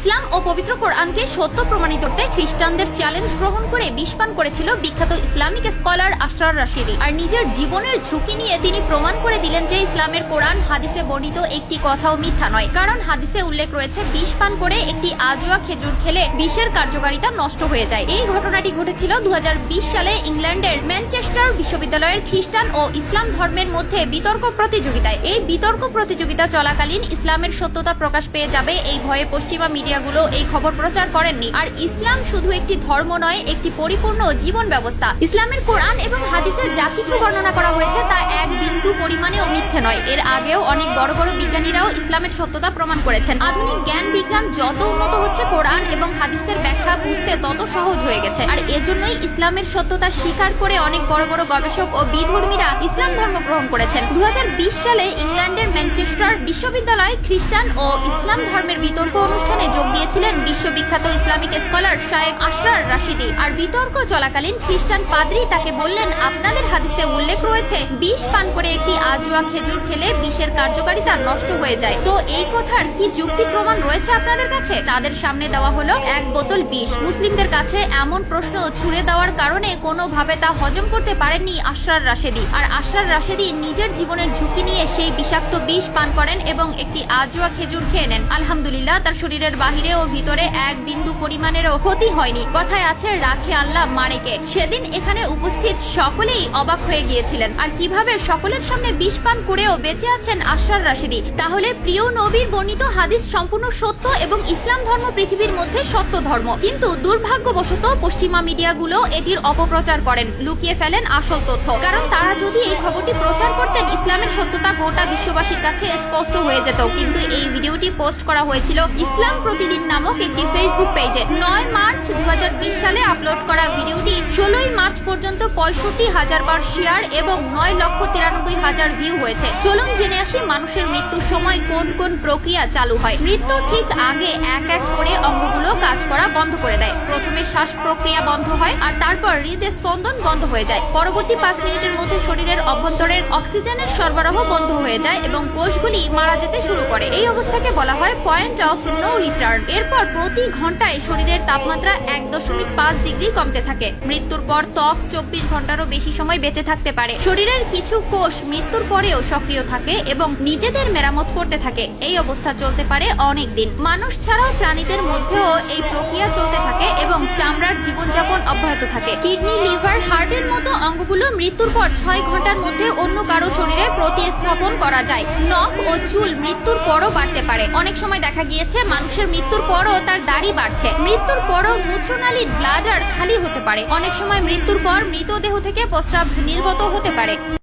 ইসলাম ও পবিত্র কোরআনকে সত্য প্রমাণিত করতে খ্রিস্টানদের চ্যালেঞ্জ গ্রহণ করে বিষ পান করেছিল বিখ্যাত ইসলামিক স্কলার আশরার রাশিদি। আর নিজের জীবনের ঝুঁকি নিয়ে তিনি প্রমাণ করে দিলেন যে ইসলামের কোরআন হাদিসে বর্ণিত একটি কথাও মিথ্যা নয়, কারণ হাদিসে উল্লেখ রয়েছে বিষ পান করে একটি আজোয়া খেজুর খেলে বিষের কার্যকারিতা নষ্ট হয়ে যায়। এই ঘটনাটি ঘটেছিল 2020 সালে ইংল্যান্ডের ম্যানচেস্টার বিশ্ববিদ্যালয়ের খ্রিস্টান ও ইসলাম ধর্মের মধ্যে বিতর্ক প্রতিযোগিতায়। এই বিতর্ক প্রতিযোগিতা চলাকালীন ইসলামের সত্যতা প্রকাশ পেয়ে যাবে এই ভয়ে পশ্চিমা মিডিয়াগুলো এই খবর প্রচার করেননি। আর ইসলাম শুধু একটি ধর্ম নয়, একটি পরিপূর্ণ জীবন ব্যবস্থা। ইসলামের কোরআন এবং হাদিসে যা কিছু বর্ণনা করা হয়েছে তা এক বিন্দু পরিমাণেও মিথ্যে নয়। এর আগেও অনেক বড় বড় বিজ্ঞানীরাও ইসলামের সত্যতা প্রমাণ করেছেন। আধুনিক জ্ঞান বিজ্ঞান যত উন্নত হচ্ছে, কোরআন এবং হাদিসের ব্যাখ্যা বুঝতে তত সহজ হয়ে গেছে। আর এজন্যই ইসলামের সত্যতা স্বীকার করে অনেক বড় বড় গবেষক ও বিধর্মীরা ইসলাম ধর্ম গ্রহণ করেছেন। 2020 সালে ইংল্যান্ডের ম্যানচেস্টার বিশ্ববিদ্যালয়ে খ্রিস্টান ও ইসলাম ধর্মের বিতর্ক অনুষ্ঠানে যোগ দিয়েছিলেন বিশ্ববিখ্যাত ইসলামিক স্কলার শায়েখ আশরার রাশিদি। আর বিতর্ক চলাকালীন খ্রিস্টান পাদ্রী তাকে বললেন, আপনাদের হাদিসে উল্লেখ রয়েছে বিষ পান করে একটি আজোয়া খেজুর খেলে বিষের কার্যকারিতা নষ্ট হয়ে যায়, তো এই কথার কি যুক্তি প্রমাণ রয়েছে আপনাদের কাছে? তাদের সামনে দেওয়া হলো এক বোতল বিষ। মুসলিমদের কাছে এমন প্রশ্ন ছুড়ে দেওয়ার কারণে কোনোভাবে তা হজম করতে পারেননি আশরার রাশিদি। আর আশরার রাশিদি নিজের জীবনের ঝুঁকি নিয়ে সেই বিষাক্ত বিষ পান করেন এবং একটি আজোয়া খেজুর খেয়ে নেন। আলহামদুলিল্লাহ, তার শরীরের বাহিরে ও ভিতরে এক বিন্দু পরিমাণেরও ক্ষতি হয়নি। কথায় আছে, রাখে আল্লাহ মারেকে। সেদিন এখানে উপস্থিত সকলেই অবাক হয়ে গিয়েছিলেন। আর কিভাবে সকলের সামনে বিষ পান করেও বেঁচে আছেন আশরার রাশিদি। তাহলে প্রিয় নবীর বর্ণিত হাদিস সম্পূর্ণ সত্য এবং ইসলাম ধর্ম পৃথিবীর মধ্যে সত্য ধর্ম, কিন্তু দুর্ভাগ্যবশত পশ্চিমা মিডিয়াগুলো এটির অপপ্রচার করেন, লুকিয়ে ফেলেন আসল তথ্য। কারণ তারা যদি এই খবরটি প্রচার করতেন, ইসলামের সত্যতা গোটা বিশ্ববাসীর কাছে স্পষ্ট হয়ে যেত। কিন্তু এই ভিডিওটি পোস্ট করা হয়েছিল ইসলাম প্রতিদিন নামক একটি ফেসবুক পেজে। 9 মার্চ 2020 সালে আপলোড করা ভিডিওটি 16 মার্চ পর্যন্ত 65,000 বার শেয়ার এবং 9,93,000 ভিউ হয়েছে। চলুন জেনে আসি মানুষের মৃত্যুর সময় কোন কোন প্রক্রিয়া চালু হয়। মৃত্যুর ঠিক আগে এক এক করে অঙ্গগুলো কাজ করা বন্ধ করে দেয়। প্রথমে শ্বাস প্রক্রিয়া বন্ধ হয়, আর তারপর হৃদয় স্পন্দন বন্ধ হয়ে যায়। পরবর্তী 5 মিনিটের মধ্যে শরীরের অভ্যন্তরের অক্সিজেনের সরবরাহ বন্ধ হয়ে যায় এবং কোষগুলি মারা যেতে শুরু করে। এই অবস্থাকে বলা হয় পয়েন্ট অফ নো রিটার্ন। এরপর প্রতি ঘন্টায় শরীরের তাপমাত্রা 1.5 ডিগ্রি কমতে থাকে। মৃত্যুর পর ত্বক 24 ঘন্টারও বেশি সময় বেঁচে থাকতে পারে। শরীরের কিছু কোষ মৃত্যুর পরেও সক্রিয় থাকে এবং নিজেদের মেরামত করতে থাকে। এই অবস্থা চলতে পারে অনেক দিন। মানুষ ছাড়াও প্রাণীদের মধ্যেও এই প্রক্রিয়া চলতে থাকে এবং চামড়ার জীবনযাপন অব্যাহত থাকে। কিডনি, লিভার, হার্টের মতো অঙ্গগুলো মৃত্যুর পর 6 ঘন্টার মধ্যে অন্য কারো শরীরে প্রতিস্থাপন করা যায়। নখ ও চুল মৃত্যুর পরও বাড়তে পারে। অনেক সময় দেখা গিয়েছে মানুষের মৃত্যুর পরও তার দাড়ি বাড়ছে। মৃত্যুর পরও মূত্রনালীর ব্লাডার খালি হতে পারে। অনেক সময় মৃত্যুর পর মৃতদেহ থেকে প্রস্রাব নির্গত হতে পারে।